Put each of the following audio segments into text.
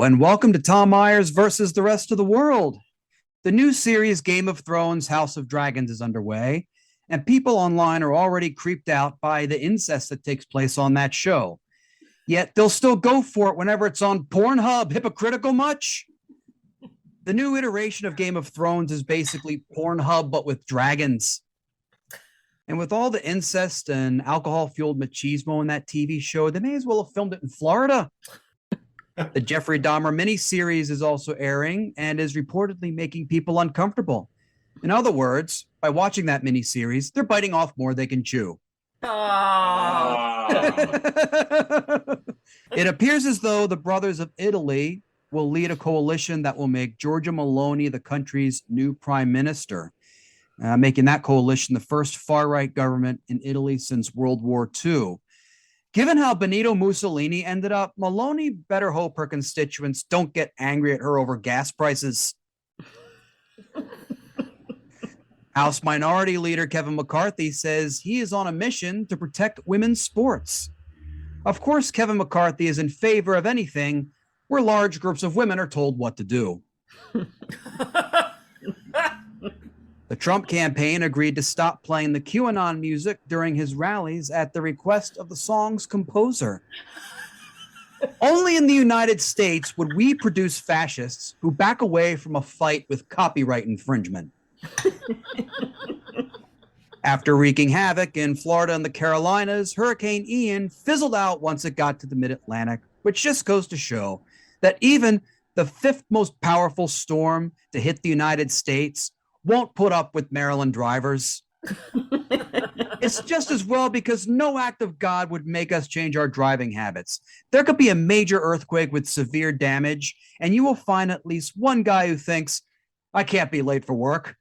and welcome to Tom Myers versus the rest of the world. The new series Game of Thrones House of Dragons is underway, and people online are already creeped out by the incest that takes place on that show. Yet they'll still go for it whenever it's on Pornhub. Hypocritical much? The new iteration of Game of Thrones is basically Pornhub, but with dragons. And with all the incest and alcohol-fueled machismo in that TV show, they may as well have filmed it in Florida. The Jeffrey Dahmer miniseries is also airing and is reportedly making people uncomfortable. In other words, by watching that miniseries, they're biting off more they can chew. It appears as though the brothers of Italy will lead a coalition that will make Giorgia Meloni the country's new prime minister, making that coalition the first far-right government in Italy since World War II. Given how Benito Mussolini ended up, Meloni better hope her constituents don't get angry at her over gas prices. House Minority Leader Kevin McCarthy says he is on a mission to protect women's sports. Of course, Kevin McCarthy is in favor of anything where large groups of women are told what to do. The Trump campaign agreed to stop playing the QAnon music during his rallies at the request of the song's composer. Only in the United States would we produce fascists who back away from a fight with copyright infringement. After wreaking havoc in Florida and the Carolinas, Hurricane Ian fizzled out once it got to the mid-Atlantic, which just goes to show that even the fifth most powerful storm to hit the United States won't put up with Maryland drivers. It's just as well because no act of God would make us change our driving habits. There could be a major earthquake with severe damage, and you will find at least one guy who thinks, I can't be late for work.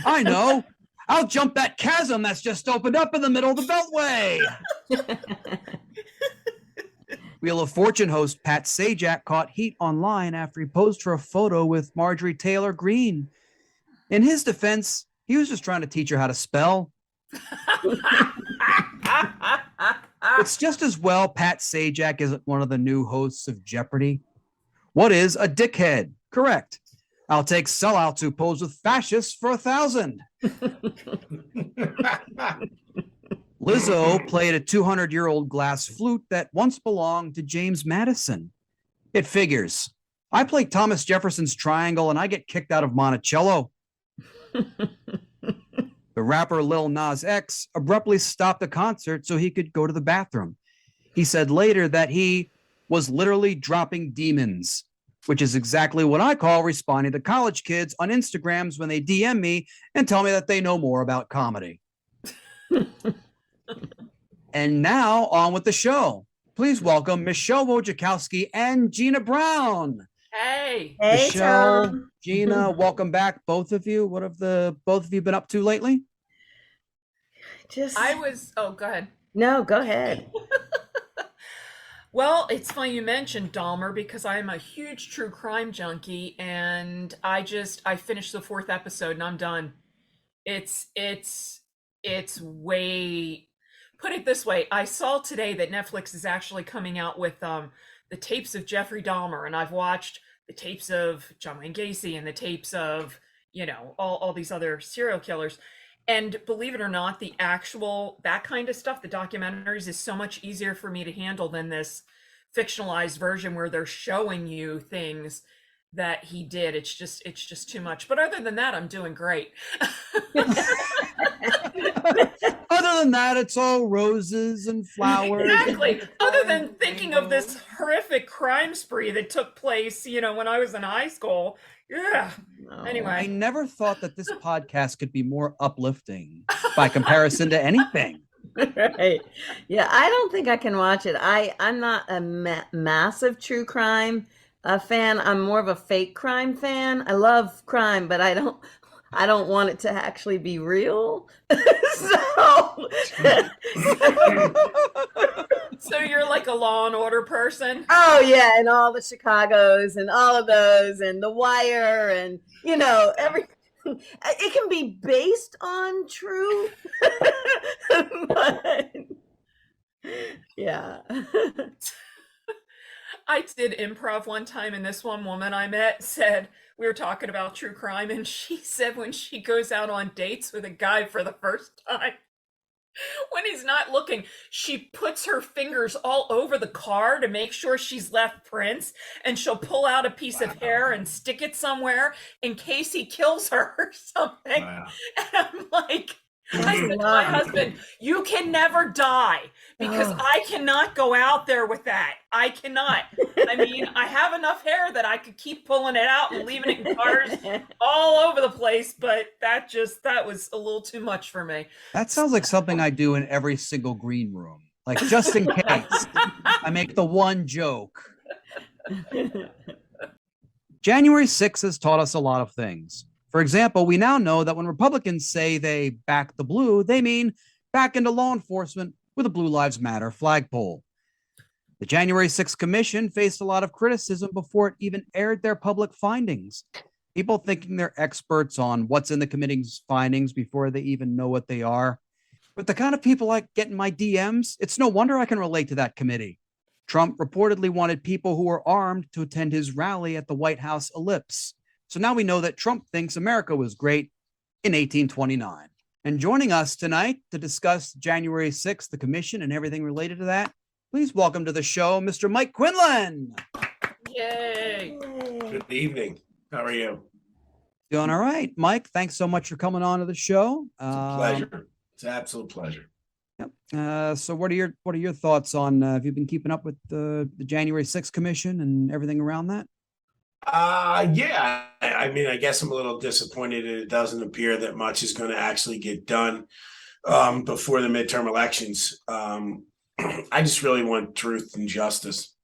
I know. I'll jump that chasm that's just opened up in the middle of the Beltway. Wheel of Fortune host Pat Sajak caught heat online after he posed for a photo with Marjorie Taylor Greene. In his defense, he was just trying to teach her how to spell. It's just as well Pat Sajak isn't one of the new hosts of Jeopardy. What is a dickhead? Correct. I'll take sellouts who pose with fascists for 1,000. Lizzo played a 200-year-old glass flute that once belonged to James Madison. It figures. I play Thomas Jefferson's triangle and I get kicked out of Monticello. The rapper Lil Nas X abruptly stopped the concert so he could go to the bathroom. He said later that he was literally dropping demons, which is exactly what I call responding to college kids on Instagrams when they DM me and tell me that they know more about comedy. And now on with the show. Please welcome Michele Wojciechowski and Gina Brown. Hey, Michele, Tom. Gina, welcome back, both of you. What have both of you been up to lately? go ahead. No, go ahead. Well, it's funny you mentioned Dahmer because I am a huge true crime junkie, and I finished the 4th episode and I'm done. It's way, put it this way, I saw today that Netflix is actually coming out with the tapes of Jeffrey Dahmer, and I've watched the tapes of John Wayne Gacy and the tapes of, all these other serial killers. And believe it or not, that kind of stuff, the documentaries, is so much easier for me to handle than this fictionalized version where they're showing you things that he did. It's just too much. But other than that, I'm doing great. Other than that, it's all roses and flowers. Exactly. Other than thinking of this horrific crime spree that took place, when I was in high school. Yeah. Anyway. I never thought that this podcast could be more uplifting by comparison to anything. Right. Yeah, I don't think I can watch it. I'm not a massive true crime fan. I'm more of a fake crime fan. I love crime, but I don't want it to actually be real. So you're like a Law and Order person? Oh yeah, and all the Chicagos and all of those and The Wire and everything. It can be based on true, but yeah. I did improv one time, and this one woman I met said, we were talking about true crime, and she said when she goes out on dates with a guy for the first time, when he's not looking, she puts her fingers all over the car to make sure she's left prints, and she'll pull out a piece of hair and stick it somewhere in case he kills her or something. Wow. And I'm like, I said to my husband, you can never die because I cannot go out there with that. I cannot. I mean, I have enough hair that I could keep pulling it out and leaving it in cars all over the place, but that was a little too much for me. That sounds like something I do in every single green room. Like, just in case, I make the one joke. January 6th has taught us a lot of things. For example, we now know that when Republicans say they back the blue, they mean back into law enforcement with a Blue Lives Matter flagpole. The January 6th Commission faced a lot of criticism before it even aired their public findings. People thinking they're experts on what's in the committee's findings before they even know what they are. But the kind of people I get in my DMs, it's no wonder I can relate to that committee. Trump reportedly wanted people who were armed to attend his rally at the White House Ellipse. So now we know that Trump thinks America was great in 1829. And joining us tonight to discuss January 6th, the commission, and everything related to that, please welcome to the show, Mr. Mike Quindlen. Yay. Good evening. How are you? Doing all right. Mike, thanks so much for coming on to the show. It's a pleasure. It's an absolute pleasure. Yep. So what are your thoughts on, have you been keeping up with the January 6th commission and everything around that? Yeah. I mean, I guess I'm a little disappointed that it doesn't appear that much is going to actually get done before the midterm elections. I just really want truth and justice.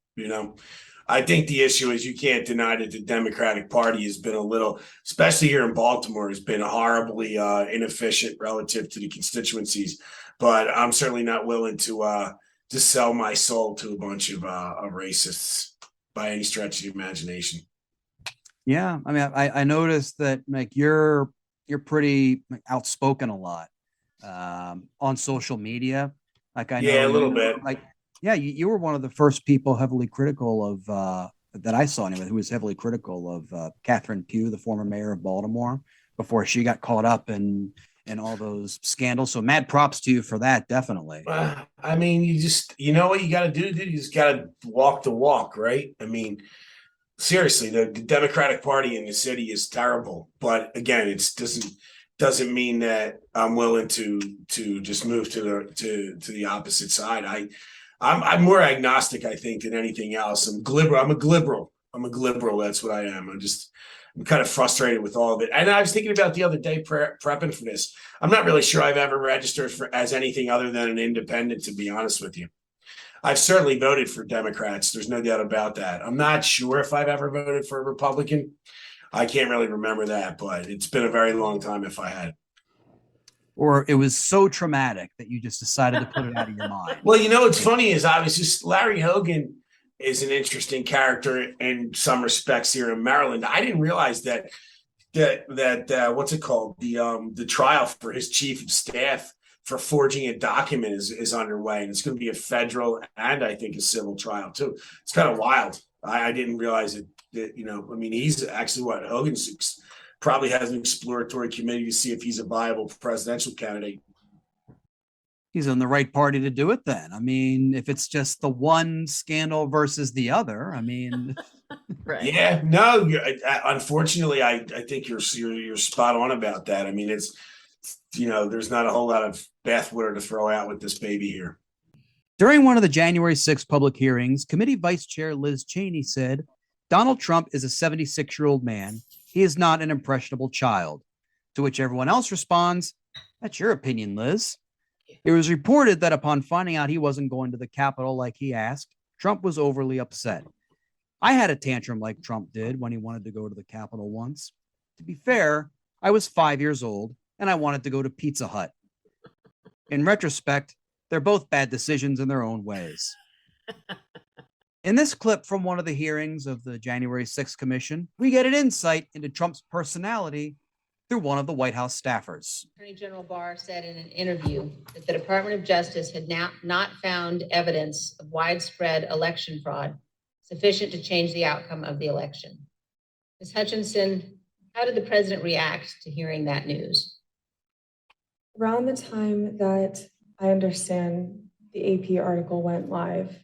I think the issue is you can't deny that the Democratic Party has been a little, especially here in Baltimore, has been horribly inefficient relative to the constituencies. But I'm certainly not willing to sell my soul to a bunch of racists by any stretch of the imagination. Yeah, I mean, I noticed that like you're pretty outspoken a lot on social media. Like I know, yeah, a little bit. Like, yeah, you were one of the first people heavily critical of that I saw anyway, who was heavily critical of Catherine Pugh, the former mayor of Baltimore, before she got caught up in all those scandals. So mad props to you for that, definitely. I mean, you know what you got to do, dude? You just got to walk the walk, right? I mean, seriously, the Democratic Party in the city is terrible. But again, it doesn't mean that I'm willing to just move to the opposite side. I'm more agnostic, I think, than anything else. I'm a glibberal. That's what I am. I'm kind of frustrated with all of it. And I was thinking about the other day prepping for this. I'm not really sure I've ever registered as anything other than an independent, to be honest with you. I've certainly voted for Democrats. There's no doubt about that. I'm not sure if I've ever voted for a Republican. I can't really remember that, but it's been a very long time if I had. Or it was so traumatic that you just decided to put it out of your mind. Well, what's funny is obviously Larry Hogan is an interesting character in some respects here in Maryland. I didn't realize that what's it called? The trial for his chief of staff for forging a document is underway, and it's going to be a federal and I think a civil trial too. It's kind of wild. I didn't realize it. I mean, he's actually Hogan's probably has an exploratory committee to see if he's a viable presidential candidate. He's in the right party to do it then. I mean, if it's just the one scandal versus the other, I mean. Right. Yeah, no, unfortunately, I think you're spot on about that. I mean, it's, there's not a whole lot of bathwater to throw out with this baby here. During one of the January 6th public hearings, committee vice chair Liz Cheney said, Donald Trump is a 76-year-old man. He is not an impressionable child. To which everyone else responds, that's your opinion, Liz. It was reported that upon finding out he wasn't going to the Capitol like he asked, Trump was overly upset. I had a tantrum like Trump did when he wanted to go to the Capitol once. To be fair, I was 5 years old and I wanted to go to Pizza Hut. In retrospect, they're both bad decisions in their own ways. In this clip from one of the hearings of the January 6th Commission, we get an insight into Trump's personality through one of the White House staffers. Attorney General Barr said in an interview that the Department of Justice had not found evidence of widespread election fraud sufficient to change the outcome of the election. Ms. Hutchinson, how did the president react to hearing that news? Around the time that I understand the AP article went live,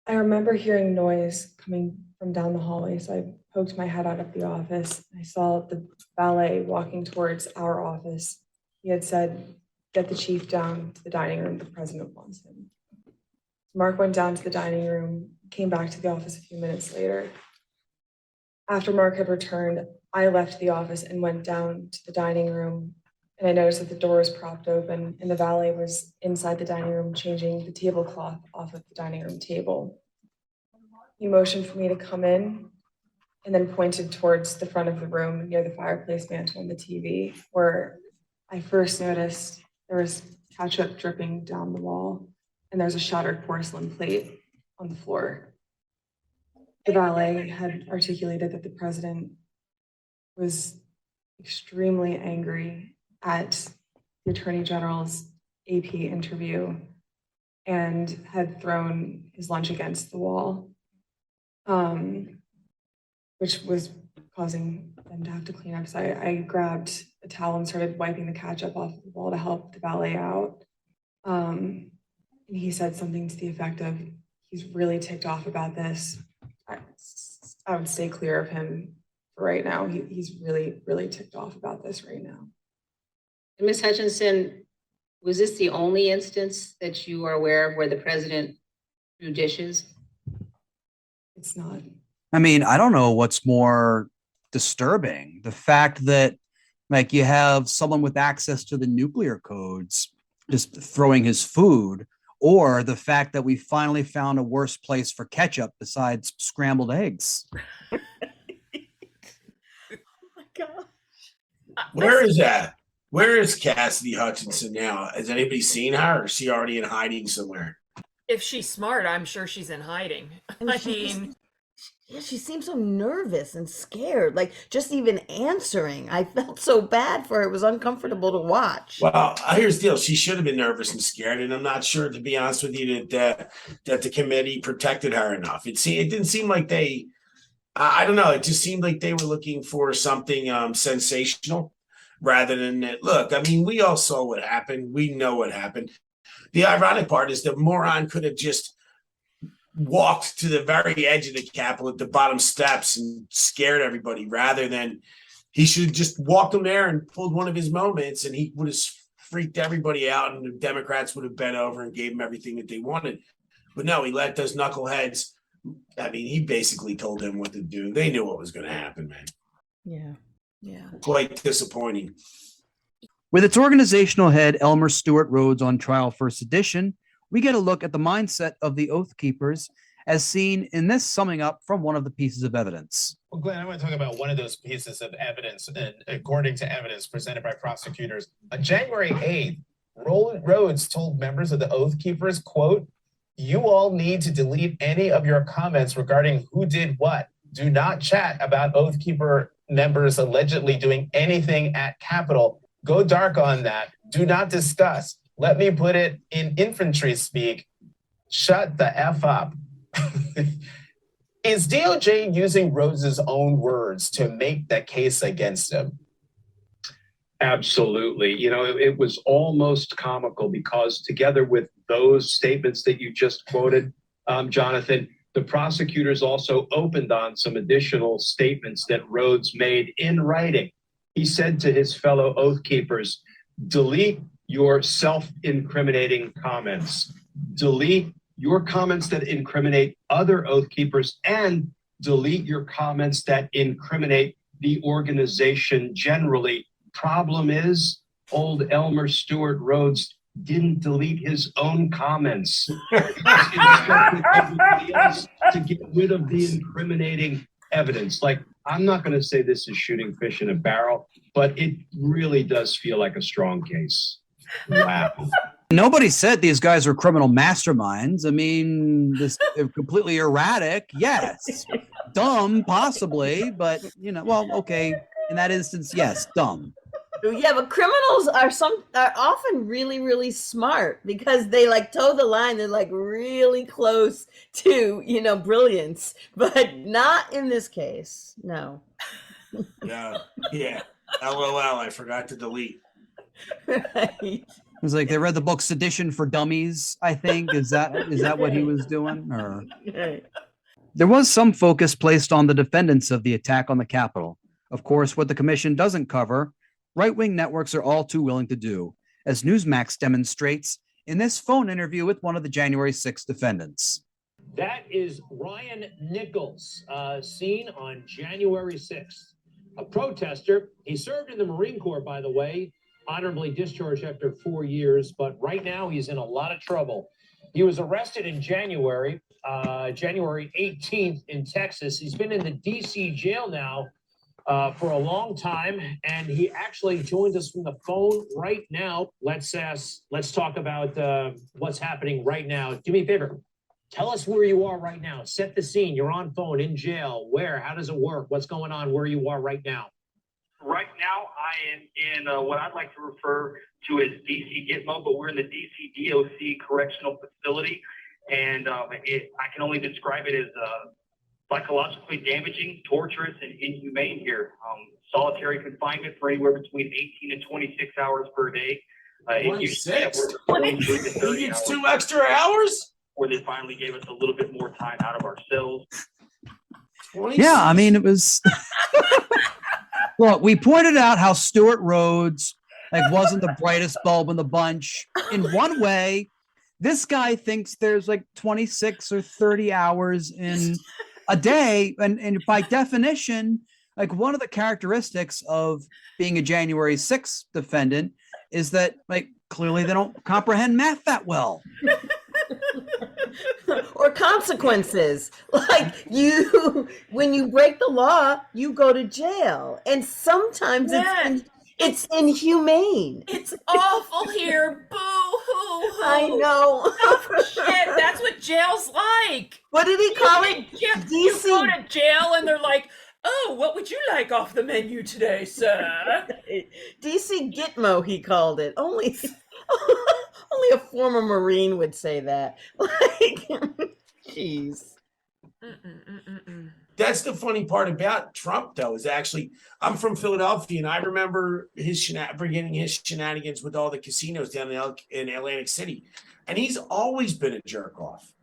I remember hearing noise coming from down the hallway. So I poked my head out of the office. I saw the valet walking towards our office. He had said, "Get the chief down to the dining room. The president wants him." Mark went down to the dining room, came back to the office a few minutes later. After Mark had returned, I left the office and went down to the dining room, and I noticed that the door was propped open and the valet was inside the dining room changing the tablecloth off of the dining room table. He motioned for me to come in and then pointed towards the front of the room near the fireplace mantle and the TV, where I first noticed there was ketchup dripping down the wall and there's a shattered porcelain plate on the floor. The valet had articulated that the president was extremely angry at the Attorney General's AP interview and had thrown his lunch against the wall, which was causing them to have to clean up. So I grabbed a towel and started wiping the ketchup off the wall to help the valet out. And he said something to the effect of, "He's really ticked off about this. I would stay clear of him for right now. He's really, really ticked off about this right now." And Ms. Hutchinson, was this the only instance that you are aware of where the president threw dishes? It's not. I mean, I don't know what's more disturbing. The fact that, like, you have someone with access to the nuclear codes just throwing his food, or the fact that we finally found a worse place for ketchup besides scrambled eggs. Oh my God. Where is that? Where is Cassidy Hutchinson now? Has anybody seen her, or is she already in hiding somewhere? If she's smart, I'm sure she's in hiding. And I she mean, she seemed so nervous and scared, like just even answering. I felt so bad for her. It was uncomfortable to watch. Well, here's the deal. She should have been nervous and scared, and I'm not sure, to be honest with you, that the committee protected her enough. It didn't seem like they. I don't know. It just seemed like they were looking for something sensational rather than that. Look, I mean, we all saw what happened. We know what happened. The ironic part is the moron could have just walked to the very edge of the Capitol at the bottom steps and scared everybody, rather than he should have just walked them there and pulled one of his moments, and he would have freaked everybody out, and the Democrats would have bent over and gave them everything that they wanted. But no, he let those knuckleheads. I mean, he basically told them what to do. They knew what was going to happen, man. Yeah. Quite disappointing. With its organizational head, Elmer Stewart Rhodes, on trial for sedition, we get a look at the mindset of the Oath Keepers as seen in this summing up from one of the pieces of evidence. Well, Glenn, I want to talk about one of those pieces of evidence, according to evidence presented by prosecutors. On January 8th, Rhodes told members of the Oath Keepers, quote, "You all need to delete any of your comments regarding who did what. Do not chat about Oath Keeper members allegedly doing anything at Capitol. Go dark on that. Do not discuss. Let me put it in infantry speak. Shut the F up." Is DOJ using Rhodes's own words to make the case against him? Absolutely. You know, it was almost comical because together with those statements that you just quoted, Jonathan, the prosecutors also opened on some additional statements that Rhodes made in writing. He said to his fellow Oath Keepers, "Delete your self-incriminating comments. Delete your comments that incriminate other Oath Keepers, and delete your comments that incriminate the organization generally." Problem is, old Elmer Stewart Rhodes didn't delete his own comments. He instructed everybody else to get rid of the incriminating evidence. Like, I'm not going to say this is shooting fish in a barrel, but it really does feel like a strong case. Wow. Nobody said these guys were criminal masterminds. I mean, they're completely erratic. Yes. Dumb, possibly, but, well, okay. In that instance, yes, dumb. Yeah, but criminals are often really, really smart because they like toe the line. They're like really close to, brilliance, but not in this case. No. Yeah. LOL, I forgot to delete. Right. It was like they read the book Sedition for Dummies, I think. Is that what he was doing? Or Right. there was some focus placed on the defendants of the attack on the Capitol. Of course, what the commission doesn't cover, right-wing networks are all too willing to do, as Newsmax demonstrates in this phone interview with one of the January 6th defendants. That is Ryan Nichols, seen on January 6th. A protester. He served in the Marine Corps, by the way, honorably discharged after 4 years, but right now he's in a lot of trouble. He was arrested in January 18th in Texas. He's been in the D.C. jail now for a long time, and he actually joins us from the phone right now. Let's talk about what's happening right now. Do me a favor. Tell us where you are right now. Set the scene. You're on phone, in jail. Where? How does it work? What's going on where you are right now? Right now, I am in what I'd like to refer to as DC Gitmo, but we're in the DC DOC correctional facility. And I can only describe it as psychologically damaging, torturous, and inhumane here. Solitary confinement for anywhere between 18 and 26 hours per day. 26? 23 to 30 He gets hours. 2 extra hours? Where they finally gave us a little bit more time out of our cells. 26? Yeah, I mean, it was. Look, we pointed out how Stuart Rhodes wasn't the brightest bulb in the bunch. In one way, this guy thinks there's 26 or 30 hours in a day, and by definition, one of the characteristics of being a January 6th defendant is that clearly they don't comprehend math that well. Or consequences. When you break the law, you go to jail. And sometimes it's inhumane. It's awful here. Boo hoo hoo. I know. Oh, shit, that's what jail's like. What did he call it? You go to jail and they're like, oh, what would you like off the menu today, sir? DC Gitmo, he called it. Only a former Marine would say that. Jeez. That's the funny part about Trump, though, is actually, I'm from Philadelphia, and I remember beginning his shenanigans with all the casinos down in Atlantic City. And he's always been a jerk off.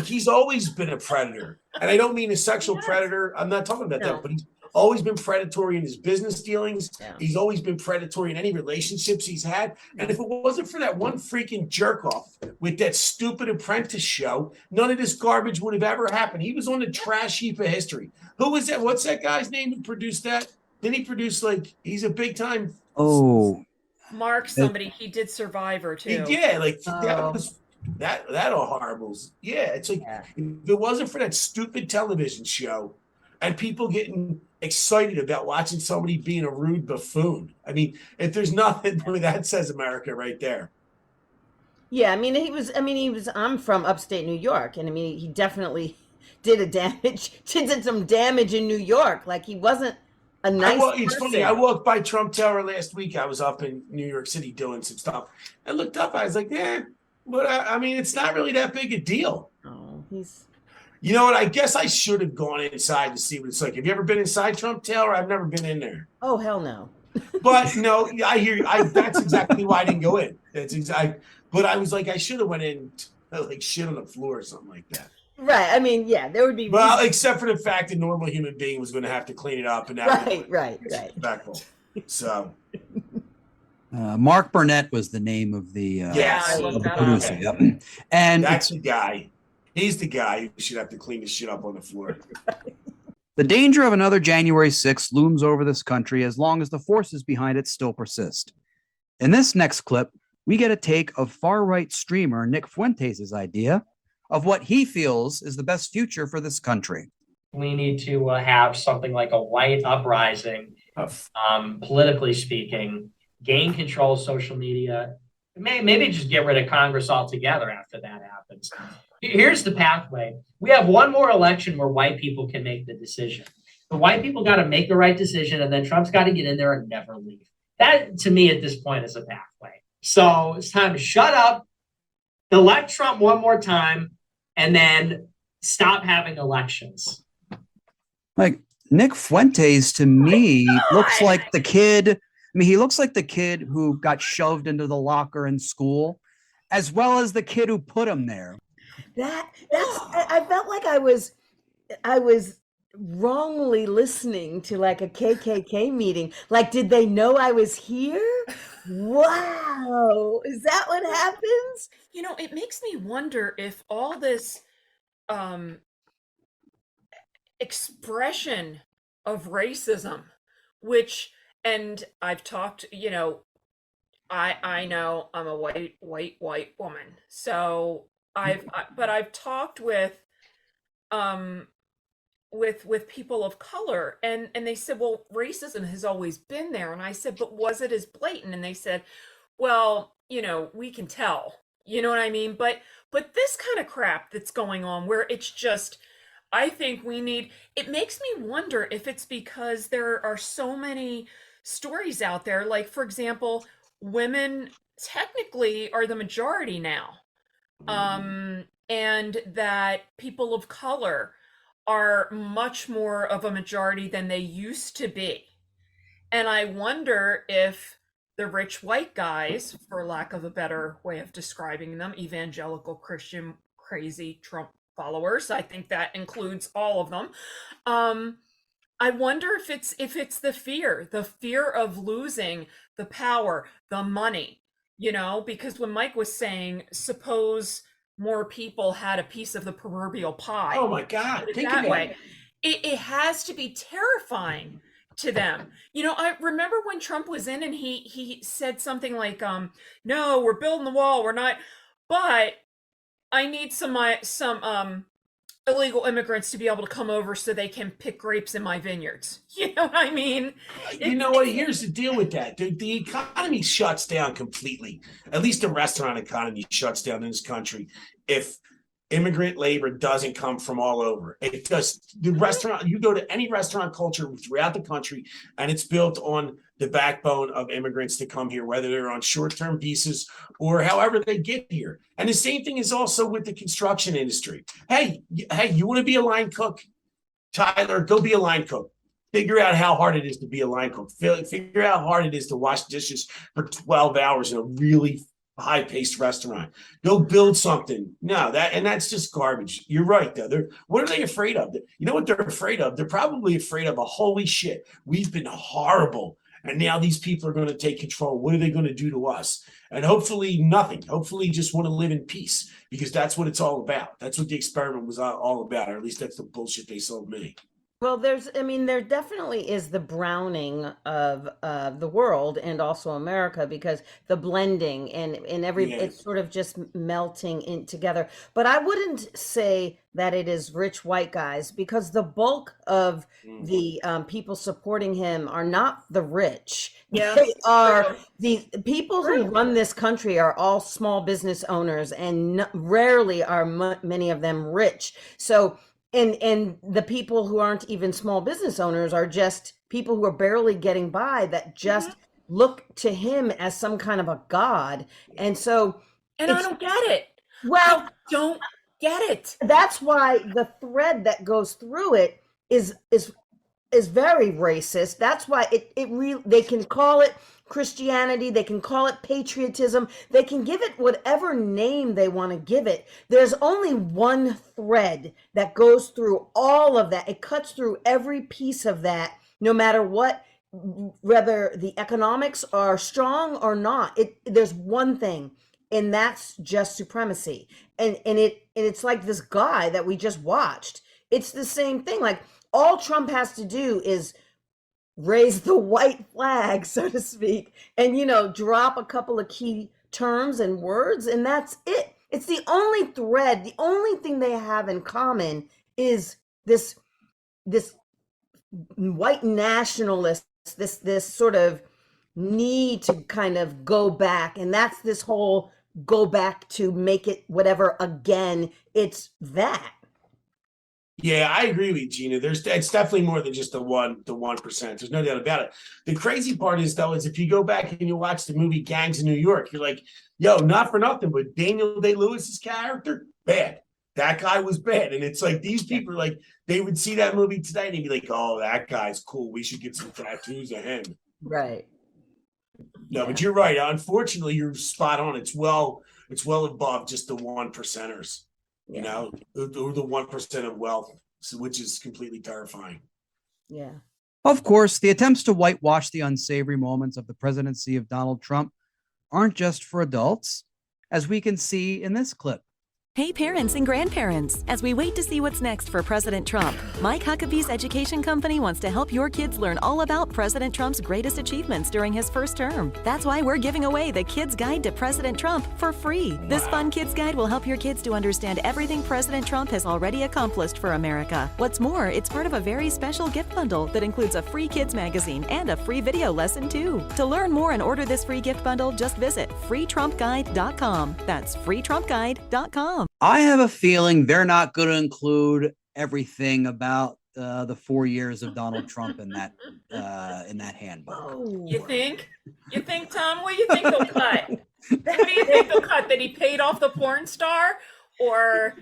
He's always been a predator. And I don't mean a sexual predator. I'm not talking about that, but he's always been predatory in his business dealings. Yeah. He's always been predatory in any relationships he's had. And if it wasn't for that one freaking jerk off with that stupid Apprentice show, none of this garbage would have ever happened. He was on the trash heap of history. Who was that? What's that guy's name who produced that? Didn't he produce he's a big time? Oh, Mark somebody. He did Survivor too. Yeah, that was that horribles. Yeah, it's if it wasn't for that stupid television show and people getting excited about watching somebody being a rude buffoon. I mean, if there's nothing, that says America right there. Yeah, I'm from upstate New York, and he definitely did some damage in New York. He wasn't a nice person. It's funny, I walked by Trump Tower last week. I was up in New York City doing some stuff. I looked up, I was like, but it's not really that big a deal. Oh, he's... You know what? I guess I should have gone inside to see what it's like. Have you ever been inside Trump Tower? I've never been in there. Oh, hell no. But no, I hear you. That's exactly why I didn't go in. But I was like, I should have went in shit on the floor or something like that. Right. There would be. Well, except for the fact that a normal human being was going to have to clean it up. And that right. Respectful. So. Mark Burnett was the name of the producer. Yep. And that's the guy. He's the guy who should have to clean his shit up on the floor. The danger of another January 6th looms over this country as long as the forces behind it still persist. In this next clip, we get a take of far-right streamer Nick Fuentes' idea of what he feels is the best future for this country. We need to have something like a white uprising, politically speaking, gain control of social media, maybe just get rid of Congress altogether after that happens. Here's the pathway. We have one more election where white people can make the decision. The white people got to make the right decision, and then Trump's got to get in there and never leave. That to me at this point is a pathway. So it's time to shut up, elect Trump one more time, and then stop having elections. Like Nick Fuentes to me looks God. like the kid. I mean, he looks like the kid who got shoved into the locker in school, as well as the kid who put him there. I felt like I was wrongly listening to like a KKK meeting. Like, did they know I was here? Wow. Is that what happens? You know, it makes me wonder if all this expression of racism, which, and I've talked, you know, I know I'm a white woman, so but I've talked with people of color, and they said, well, racism has always been there, and I said, but was it as blatant? And they said, well, you know, we can tell, you know what I mean? But this kind of crap that's going on, where it's just, I think it makes me wonder if it's because there are so many stories out there, like, for example, women technically are the majority now, and that people of color are much more of a majority than they used to be. And I wonder if the rich white guys, for lack of a better way of describing them, evangelical Christian crazy Trump followers, I think that includes all of them. I wonder if it's the fear of losing the power, the money, you know, because when Mike was saying, suppose more people had a piece of the proverbial pie. Oh my God! Think that way. It has to be terrifying to them. You know, I remember when Trump was in and he said something like, no, we're building the wall, we're not, but I need some illegal immigrants to be able to come over so they can pick grapes in my vineyards. You know what I mean? You know what? Here's the deal with that. The economy shuts down completely. At least the restaurant economy shuts down in this country if immigrant labor doesn't come from all over. It does. The restaurant, you go to any restaurant culture throughout the country, and it's built on the backbone of immigrants to come here, whether they're on short-term visas or however they get here. And the same thing is also with the construction industry. Hey, you want to be a line cook? Tyler, go be a line cook. Figure out how hard it is to be a line cook. Figure out how hard it is to wash dishes for 12 hours in a really high-paced restaurant. Go build something. No, that's just garbage. You're right, though. What are they afraid of? You know what they're afraid of? They're probably afraid of a holy shit. We've been horrible, and now these people are going to take control. What are they going to do to us? And hopefully nothing. Hopefully just want to live in peace, because that's what it's all about. That's what the experiment was all about, or at least that's the bullshit they sold me. Well, there definitely is the browning of the world and also America, because the blending and it's sort of just melting in together. But I wouldn't say that it is rich white guys, because the bulk of the people supporting him are not the rich. Yeah, they are the people who run this country are all small business owners, and rarely are many of them rich. So. And the people who aren't even small business owners are just people who are barely getting by, that just look to him as some kind of a god. And so, and I don't get it. Well, I don't get it. That's why the thread that goes through it is very racist. That's why they can call it Christianity, they can call it patriotism, they can give it whatever name they want to give it. There's only one thread that goes through all of that. It cuts through every piece of that, no matter what, whether the economics are strong or not. There's one thing, and that's just supremacy. And it's like this guy that we just watched. It's the same thing. Like, all Trump has to do is raise the white flag, so to speak, and, drop a couple of key terms and words, and that's it. It's the only thread. The only thing they have in common is this white nationalist, this sort of need to kind of go back, and that's this whole go back to make it whatever again. It's that. Yeah, I agree with you, Gina. It's definitely more than just the 1%. There's no doubt about it. The crazy part is though, is if you go back and you watch the movie Gangs in New York, you're like, yo, not for nothing, but Daniel Day-Lewis's character, bad. That guy was bad. And it's like these people are like, they would see that movie today and they'd be like, oh, that guy's cool. We should get some tattoos of him. Right. No, but you're right. Unfortunately, you're spot on. It's well above just the 1%ers. You know, the 1% of wealth, which is completely terrifying. Yeah. Of course, the attempts to whitewash the unsavory moments of the presidency of Donald Trump aren't just for adults, as we can see in this clip. Hey parents and grandparents, as we wait to see what's next for President Trump, Mike Huckabee's education company wants to help your kids learn all about President Trump's greatest achievements during his first term. That's why we're giving away the Kids Guide to President Trump for free. This fun kids guide will help your kids to understand everything President Trump has already accomplished for America. What's more, it's part of a very special gift bundle that includes a free kids magazine and a free video lesson too. To learn more and order this free gift bundle, just visit freetrumpguide.com. That's freetrumpguide.com. I have a feeling they're not going to include everything about the 4 years of Donald Trump in that handbook. You think, Tom? What do you think they'll cut? What do you think they'll cut? That he paid off the porn star, or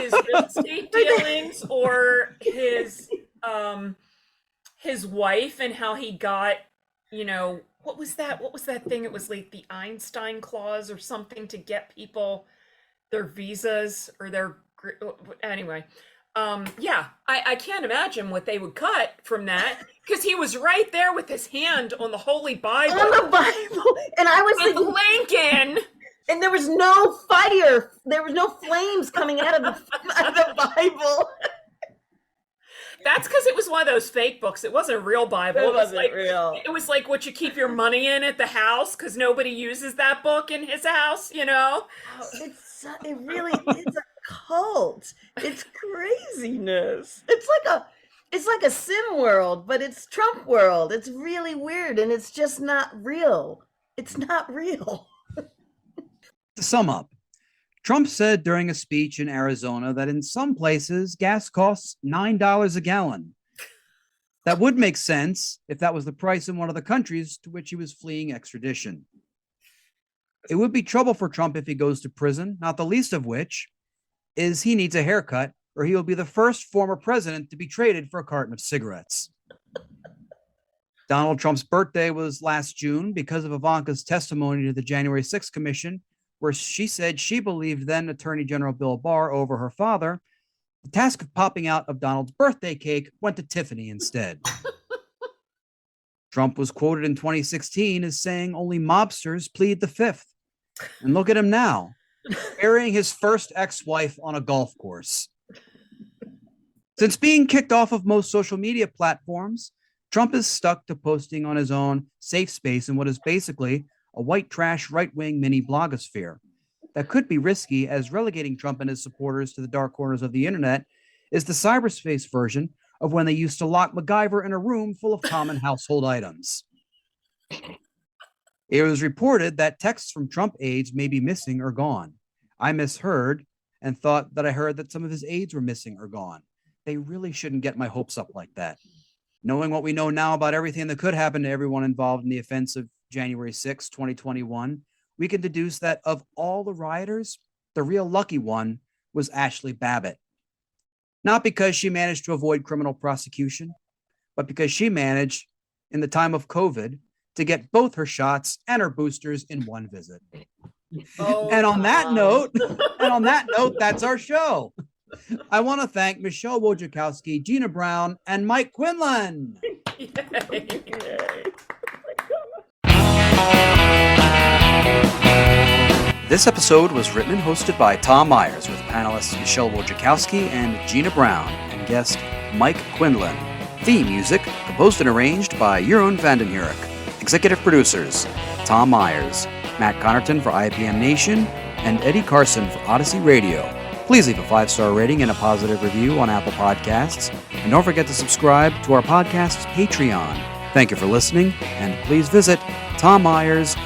his real estate dealings, or his wife and how he got, what was that? What was that thing? It was like the Einstein clause or something to get people their visas or anyway. I can't imagine what they would cut from that, because he was right there with his hand on the Holy Bible. On the Bible. And I was with thinking, Lincoln. And there was no fire. There was no flames coming out of the Bible. That's because it was one of those fake books. It wasn't a real Bible. It wasn't real. It was like what you keep your money in at the house, because nobody uses that book in his house, Oh, it really is a cult. It's craziness. It's like a sim world, but it's Trump world. It's really weird, and it's just not real. It's not real. To sum up, Trump said during a speech in Arizona that in some places gas costs $9 a gallon. That would make sense if that was the price in one of the countries to which he was fleeing extradition. It would be trouble for Trump if he goes to prison, not the least of which is he needs a haircut, or he will be the first former president to be traded for a carton of cigarettes. Donald Trump's birthday was last June because of Ivanka's testimony to the January 6th Commission, where she said she believed then Attorney General Bill Barr over her father. The task of popping out of Donald's birthday cake went to Tiffany instead. Trump was quoted in 2016 as saying only mobsters plead the fifth. And look at him now, burying his first ex-wife on a golf course. Since being kicked off of most social media platforms, Trump is stuck to posting on his own safe space in what is basically a white trash right-wing mini blogosphere. That could be risky, as relegating Trump and his supporters to the dark corners of the internet is the cyberspace version of when they used to lock MacGyver in a room full of common household items. It was reported that texts from Trump aides may be missing or gone. I misheard and thought that I heard that some of his aides were missing or gone. They really shouldn't get my hopes up like that. Knowing what we know now about everything that could happen to everyone involved in the offense of January 6, 2021, we can deduce that of all the rioters, the real lucky one was Ashley Babbitt. Not because she managed to avoid criminal prosecution, but because she managed, in the time of COVID, to get both her shots and her boosters in one visit. And on that note, that's our show. I want to thank Michele Wojciechowski, Gina Brown, and Mike Quindlen. This episode was written and hosted by Tom Myers with panelists Michele Wojciechowski and Gina Brown and guest Mike Quindlen. Theme music composed and arranged by Jeroen van den Hurck. Executive producers Tom Myers, Matt Connarton for ipmNation, and Eddie Carson for Odyssey Radio. Please leave a 5-star rating and a positive review on Apple Podcasts, and don't forget to subscribe to our podcast's Patreon. Thank you for listening, and please visit tommyers.us.